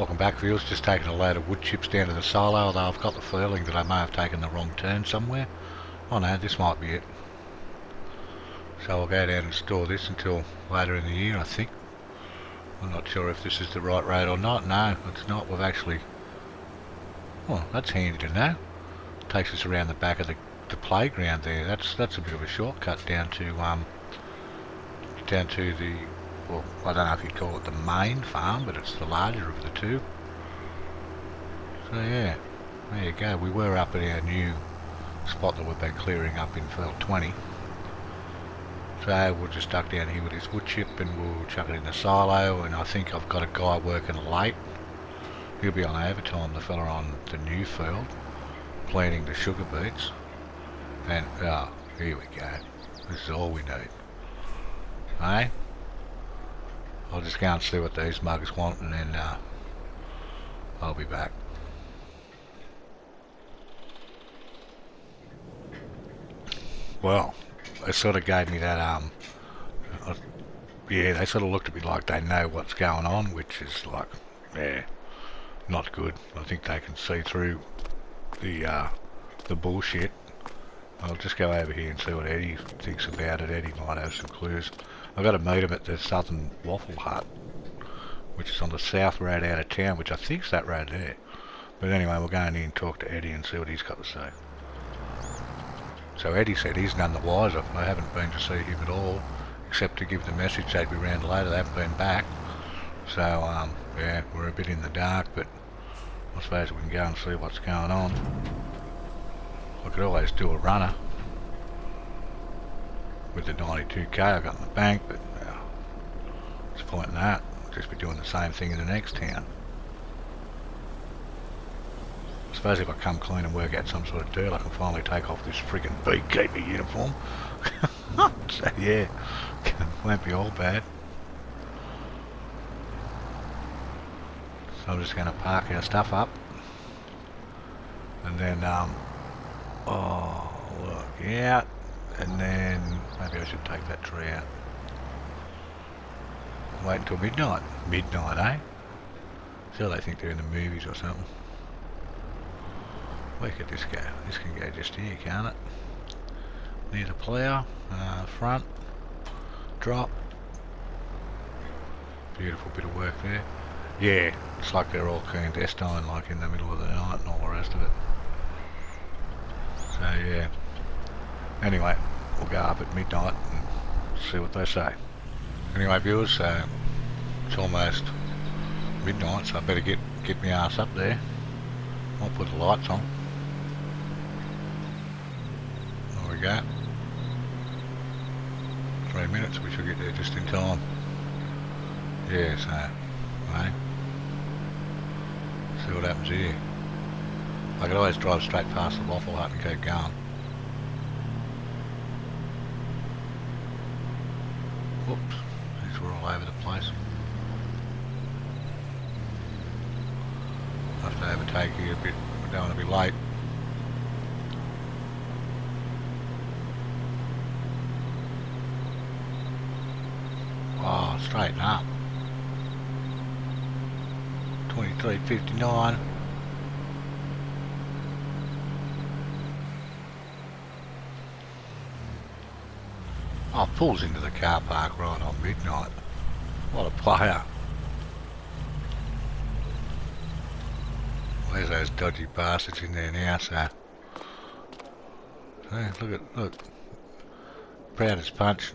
Welcome back, viewers. Just taking a load of wood chips down to the silo, although I've got the feeling that I may have taken the wrong turn somewhere. Oh no, this might be it. So I'll go down and store this until later in the year, I think. I'm not sure if this is the right road or not. No, it's not. We've actually... Well, that's handy to know. Takes us around the back of the playground there. That's a bit of a shortcut down to the... Well, I don't know if you'd call it the main farm, but it's the larger of the two. So yeah, there you go. We were up at our new spot that we've been clearing up in FS22. So we'll just duck down here with this wood chip and we'll chuck it in the silo, and I think I've got a guy working late. He'll be on overtime, the fella on the new field, planting the sugar beets. And, here we go. This is all we need. Hey? I'll just go and see what these mugs want, and then I'll be back. Well, they sort of gave me that, yeah, they sort of looked at me like they know what's going on, which is like, yeah, not good. I think they can see through the bullshit. I'll just go over here and see what Eddie thinks about it. Eddie might have some clues. I've got to meet him at the Southern Waffle Hut, which is on the south road out of town, which I think's that road there. But anyway, we'll go in here and talk to Eddie and see what he's got to say. So Eddie said he's none the wiser. They haven't been to see him at all, except to give the message they'd be round later. They haven't been back. So, yeah, we're a bit in the dark, but I suppose we can go and see what's going on. I could always do a runner with the 92k I got in the bank, but what's the point in that? I'll just be doing the same thing in the next town. I suppose if I come clean and work out some sort of deal, I can finally take off this friggin' beekeeper uniform. So yeah, won't be all bad. So I'm just going to park our stuff up, and then oh look out. And then maybe I should take that tree out. Wait until midnight. Midnight, eh? So they think they're in the movies or something. Where could this go? This can go just here, can't it? Near the plough, front, drop. Beautiful bit of work there. Yeah, it's like they're all clandestine, like in the middle of the night and all the rest of it. So yeah. Anyway, we'll go up at midnight and see what they say. Anyway, viewers, it's almost midnight, so I better get my ass up there. I'll put the lights on. There we go. 3 minutes, we should get there just in time. Yeah, so, right. See what happens here. I could always drive straight past the Waffle Hut and keep going. Whoops, these were all over the place. I have to overtake you a bit, I don't want to be late. Oh, straighten up. 23:59. Oh, pulls into the car park right on midnight. What a player. Where's those dodgy bastards in there now, so... Hey, look. Proud as punch.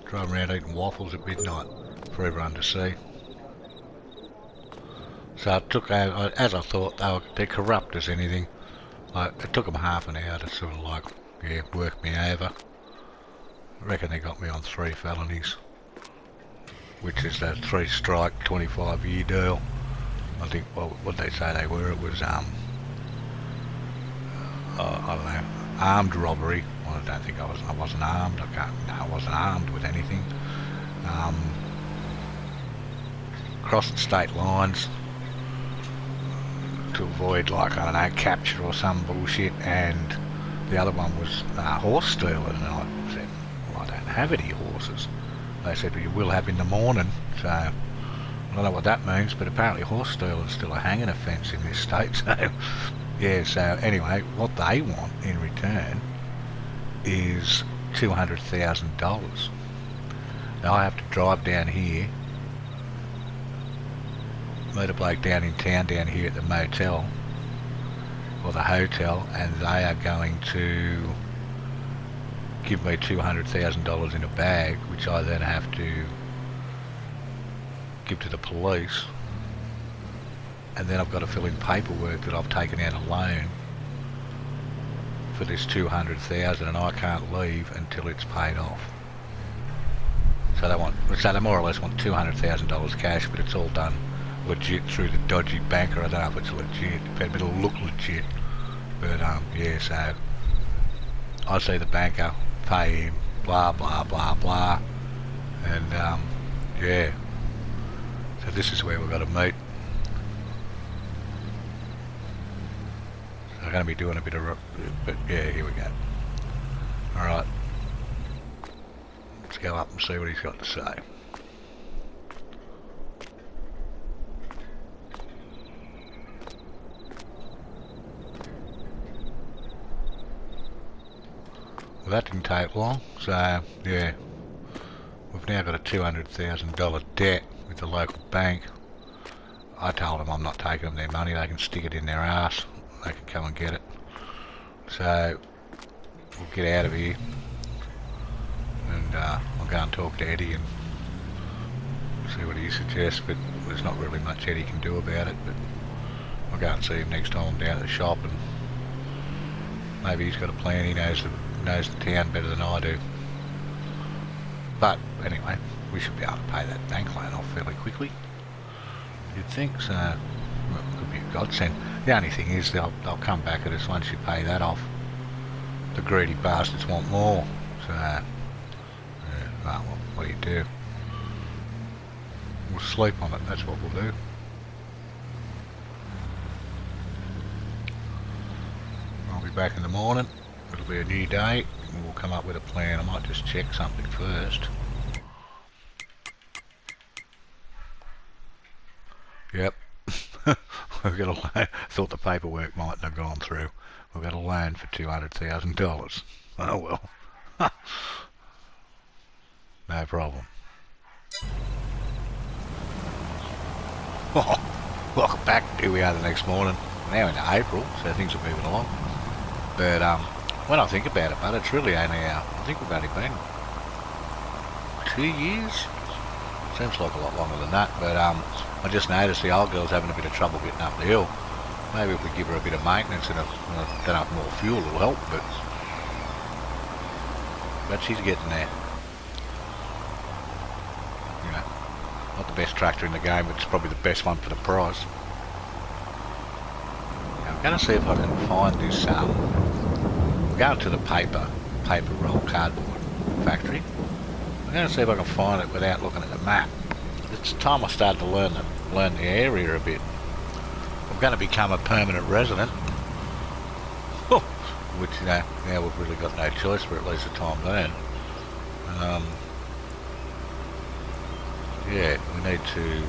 Driving around eating waffles at midnight for everyone to see. So it took, as I thought, they're corrupt as anything. Like, it took them half an hour to sort of like, yeah, work me over. I reckon they got me on 3 felonies, which is that 3-strike, 25-year deal. I think, well, what they say they were, it was, I don't know, armed robbery. Well, I don't think I wasn't armed. I wasn't armed with anything. Crossing state lines to avoid, like, I don't know, capture or some bullshit, and the other one was horse stealing, and I said, well, I don't have any horses. They said, well, you will have in the morning. So I don't know what that means, but apparently horse stealing's still a hanging offence in this state, so yeah, so anyway, what they want in return is $200,000. Now I have to drive down here, meet a bloke down in town down here at the motel, or the hotel, and they are going to give me $200,000 in a bag, which I then have to give to the police, and then I've got to fill in paperwork that I've taken out a loan for this $200,000, and I can't leave until it's paid off. So they more or less want $200,000 cash, but it's all done legit through the dodgy banker. I don't know if it's legit, but it'll look legit. But yeah, so I see the banker, pay him, blah blah blah blah, and yeah. So this is where we've got to meet. So I'm going to be doing a bit of, but yeah, here we go. All right, let's go up and see what he's got to say. Well, that didn't take long, so yeah, we've now got a $200,000 debt with the local bank. I told them I'm not taking them their money, they can stick it in their ass, they can come and get it. So we'll get out of here, and I'll go and talk to Eddie and see what he suggests, but there's not really much Eddie can do about it. But I'll go and see him next time I'm down at the shop, and maybe he's got a plan. He knows the town better than I do. But anyway, we should be able to pay that bank loan off fairly quickly, you'd think. So well, it could be a godsend. The only thing is they'll come back at us once you pay that off. The greedy bastards want more. So yeah, well, what do you do? We'll sleep on it, that's what we'll do. I'll be back in the morning. It'll be a new day, and we'll come up with a plan. I might just check something first. Yep. We've got a loan. Thought the paperwork mightn't have gone through. We've got a loan for $200,000. Oh well. No problem. Oh, welcome back. Here we are the next morning. We're now into April, so things are moving along. But when I think about it, but it's really only I think we've only been 2 years. Seems like a lot longer than that, but I just noticed the old girl's having a bit of trouble getting up the hill. Maybe if we give her a bit of maintenance and I don't know if more fuel will help, but she's getting there. You know, not the best tractor in the game, but it's probably the best one for the price. Now, I'm going to see if I can find this. I'm going to the paper roll cardboard factory. I'm going to see if I can find it without looking at the map. It's time I started to learn the area a bit. I'm going to become a permanent resident, which now we've really got no choice for at least the time being. Yeah, we need to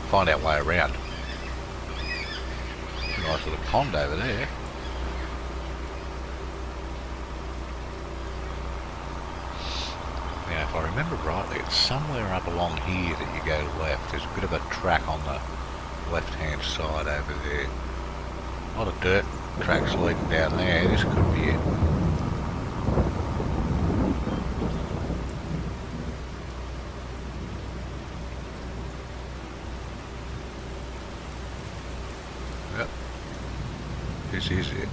find our way around. Nice little pond over there. Now, if I remember rightly, it's somewhere up along here that you go left. There's a bit of a track on the left-hand side over there. A lot of dirt tracks leading down there. This could be it. Yep. This is it.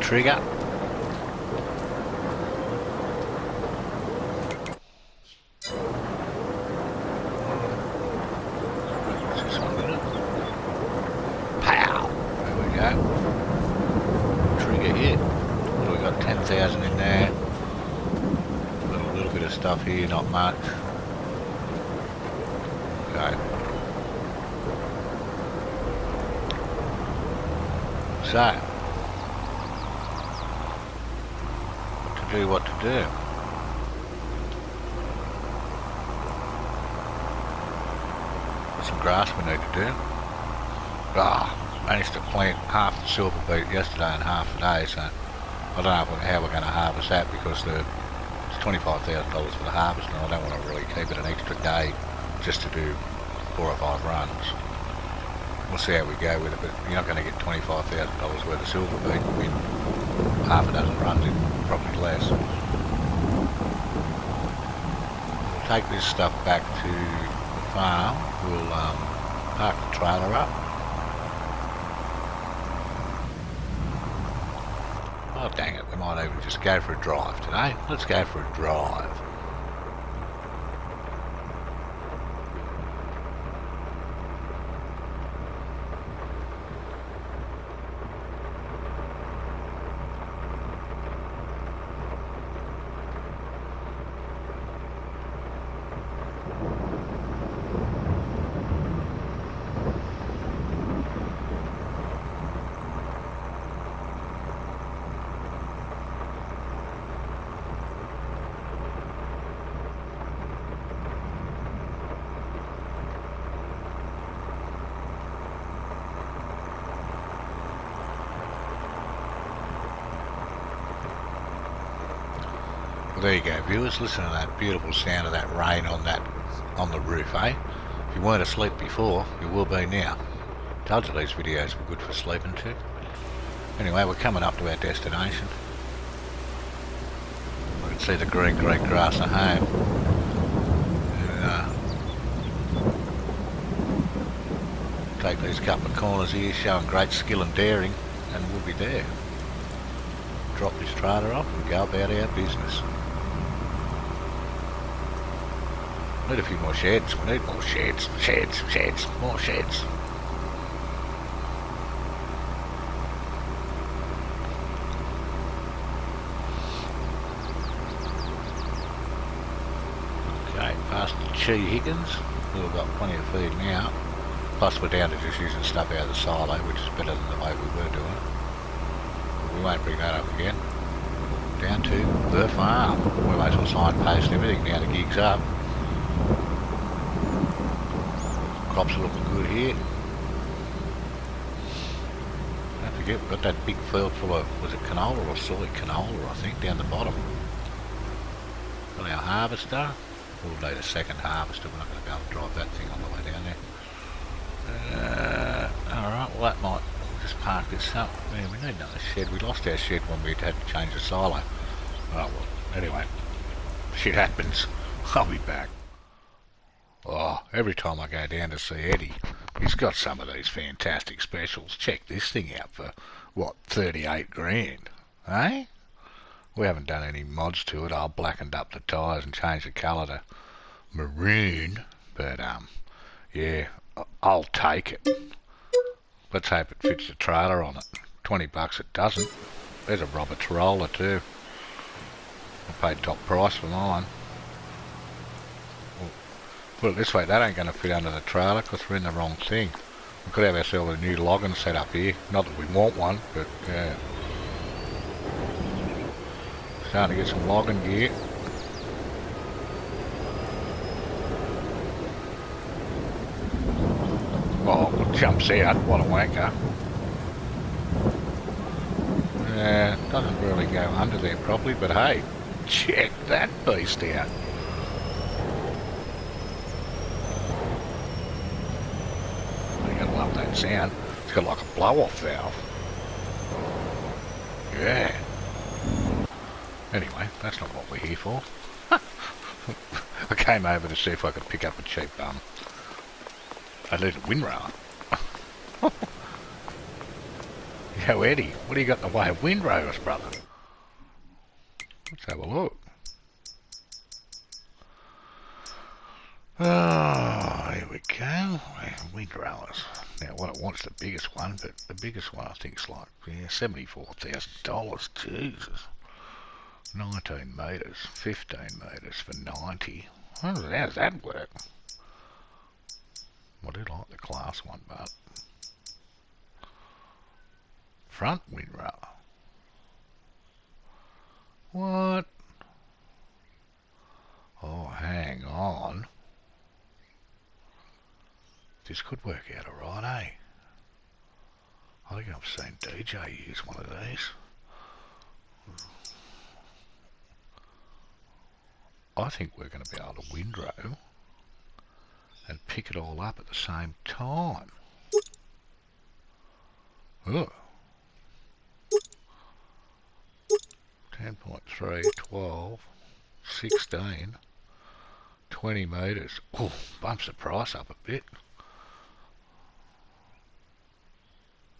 Trigger. Pow! There we go. Trigger hit. What do we got? 10,000 in there. A little bit of stuff here, not much. Okay. So, what to do. There's some grass we need to do. Managed to plant half the silver beet yesterday and half today, so I don't know how we're going to harvest that, because it's $25,000 for the harvest, and I don't want to really keep it an extra day just to do 4 or 5 runs. We'll see how we go with it, but you're not going to get $25,000 worth of silver beet in half a dozen runs, probably less. We'll take this stuff back to the farm. We'll park the trailer up. Oh dang it, we might even just go for a drive today. Let's go for a drive. There you go, viewers. Listen to that beautiful sound of that rain on the roof, eh? If you weren't asleep before, you will be now. Told you these videos were good for sleeping too. Anyway, we're coming up to our destination. We can see the green grass at home. Take these couple of corners here, showing great skill and daring, and we'll be there. Drop this trailer off and go about our business. Need a few more sheds. We need more sheds. More sheds. Okay, past the Chi Higgins. We've got plenty of feed now. Plus we're down to just using stuff out of the silo, which is better than the way we were doing it. We won't bring that up again. Down to the farm. We might as well signpost everything now the gig's up. Crops are looking good here. Don't forget, we've got that big field full of, was it canola or soy? Canola, I think, down the bottom. Got our harvester. We'll need a second harvester. We're not going to be able to drive that thing all the way down there. Alright, well that might, we'll just park this up. Man, we need another shed. We lost our shed when we had to change the silo. Oh well, anyway. Shit happens. I'll be back. Oh, every time I go down to see Eddie, he's got some of these fantastic specials. Check this thing out for, what, 38 grand, eh? We haven't done any mods to it. I blackened up the tyres and changed the colour to maroon, but yeah, I'll take it. Let's hope it fits the trailer on it. $20 it doesn't. There's a Roberts roller too. I paid top price for mine. Put it this way, that ain't going to fit under the trailer because we're in the wrong thing. We could have ourselves a new logging set up here. Not that we want one, but yeah. Starting to get some logging gear. Oh, it jumps out. What a wanker. Yeah, doesn't really go under there properly, but hey, check that beast out. Love that sound. It's got like a blow-off valve. Yeah. Anyway, that's not what we're here for. I came over to see if I could pick up a cheap a little windrower. Yo Eddie, what do you got in the way of windrowers, brother? Let's have a look. Oh, here we go. Windrowers. Now, what I want's the biggest one, but the biggest one I think is like, yeah, $74,000. Jesus. 19 metres, 15 metres for 90. How does that work? I do like the class one, but front windrower. What? Oh, hang on. This could work out alright, eh? I think I've seen DJ use one of these. I think we're going to be able to windrow and pick it all up at the same time. Oh. 10.3, 12, 16, 20 metres. Oh, bumps the price up a bit.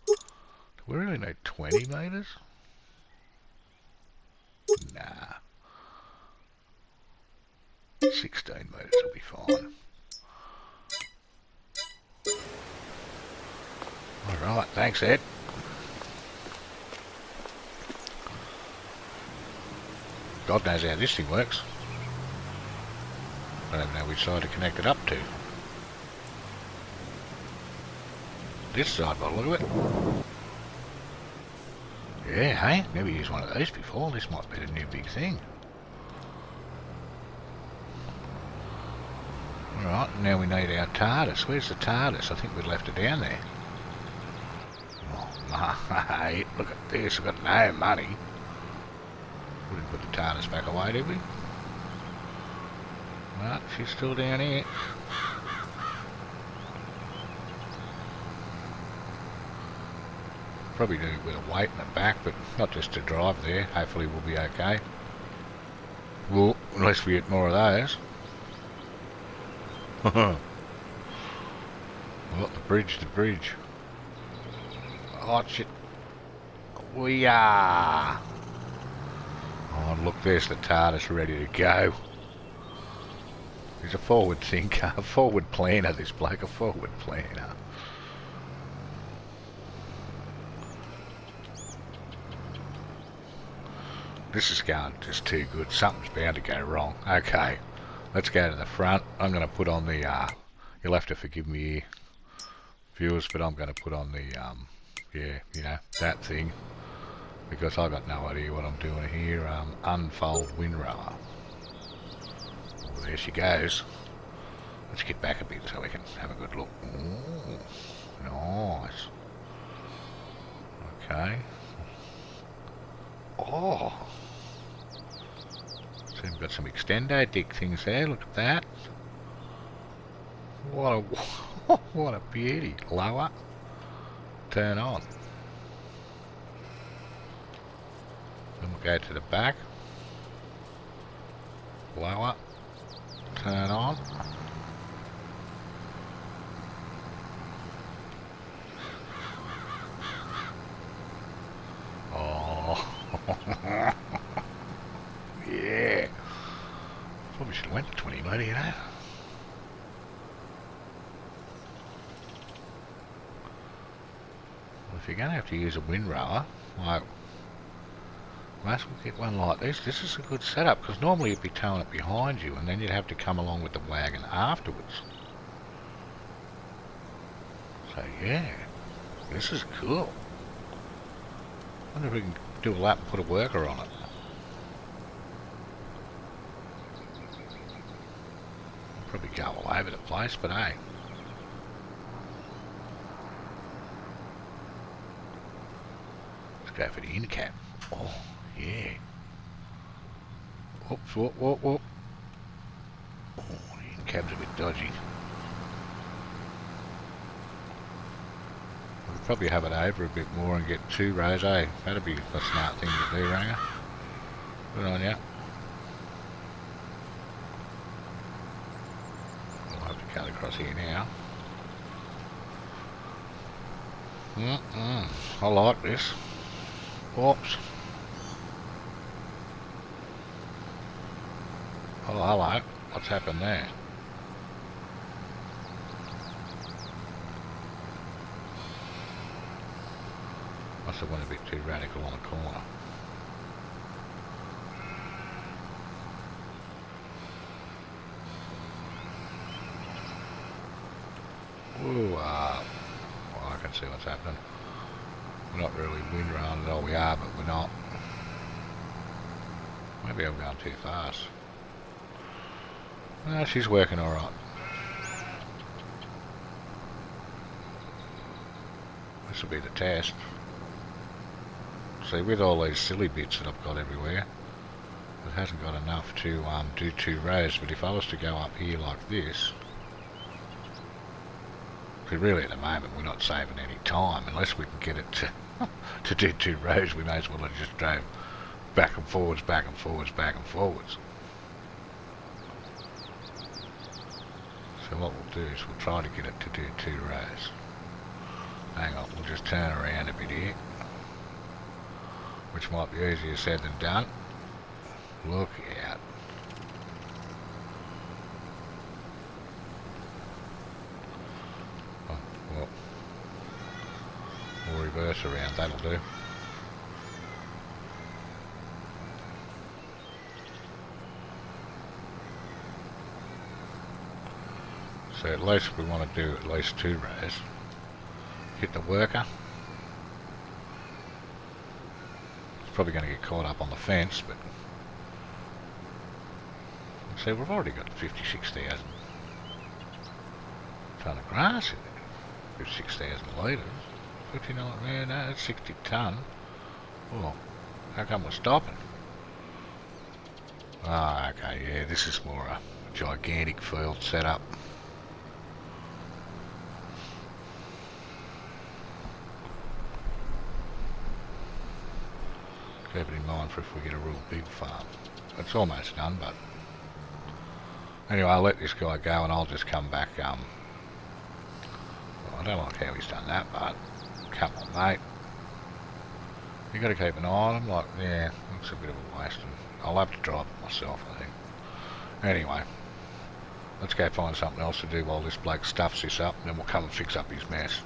Do we really need 20 metres? Nah. 16 metres will be fine. Alright, thanks Ed. God knows how this thing works. I don't even know which side to connect it up to. This side by the look of it. Yeah, hey, never used one of these before. This might be the new big thing. Alright, now we need our TARDIS. Where's the TARDIS? I think we left it down there. Oh mate, look at this. We've got no money. We didn't put the TARDIS back away, did we? No, she's still down here. Probably do a bit of weight in the back, but not just to drive there. Hopefully we'll be okay. Well, unless we get more of those. Well, the bridge. Oh shit. We are. Oh look, there's the TARDIS ready to go. He's a forward thinker, a forward planner, this bloke, a forward planner. This is going just too good. Something's bound to go wrong. Okay, let's go to the front. I'm going to put on the, you'll have to forgive me, viewers, but I'm going to put on the, yeah, you know, that thing. Because I've got no idea what I'm doing here. Unfold windrower. Oh, there she goes. Let's get back a bit so we can have a good look. Ooh, nice. Okay. Oh. So we've got some extendo dick things there. Look at that. What a what a beauty. Lower. Turn on. Then we'll go to the back. Lower. Turn on. Oh. Yeah. Probably should have went to 20 metre, you know. Well, if you're going to have to use a windrower, like, might as well get one like this. This is a good setup, because normally you'd be towing it behind you and then you'd have to come along with the wagon afterwards. So yeah, this is cool. I wonder if we can do a lap and put a worker on it. Probably go all over the place, but hey. Let's go for the in cap. Oh, yeah. Oops, whoop, whoop, whoop. Oh, the in cab's a bit dodgy. We'll probably have it over a bit more and get 2 rows, eh? That'd be a smart thing to do, Ranger. Good on ya. We'll have to cut across here now. I like this. Oops. Oh, hello. What's happened there? Must have went a bit too radical on the corner. Ooh, well, I can see what's happening. We're not really windrunning at all. We are, but we're not. Maybe I'm going too fast. No, she's working alright. This will be the test. See, with all these silly bits that I've got everywhere, it hasn't got enough to do 2 rows. But if I was to go up here like this, because really at the moment we're not saving any time unless we can get it to to do 2 rows. We may as well have just drove back and forwards, back and forwards, back and forwards. So what we'll do is we'll try to get it to do 2 rows. Hang on, we'll just turn around a bit here, which might be easier said than done. Look out. Oh, well, we'll reverse around, that'll do. So at least we want to do at least 2 rows. Hit the worker. It's probably going to get caught up on the fence, but see, we've already got 56,000 tonne of grass in there. 56,000 litres. 59, yeah, no, that's 60 tonne. Oh, how come we're stopping? Ah, okay, yeah, this is more a gigantic field setup. Keep it in mind for if we get a real big farm. It's almost done, but anyway, I'll let this guy go and I'll just come back. Well, I don't like how he's done that, but come on, mate. You got to keep an eye on him. Like, yeah, looks a bit of a waste. And I'll have to drive it myself, I think. Anyway, let's go find something else to do while this bloke stuffs this up, and then we'll come and fix up his mess.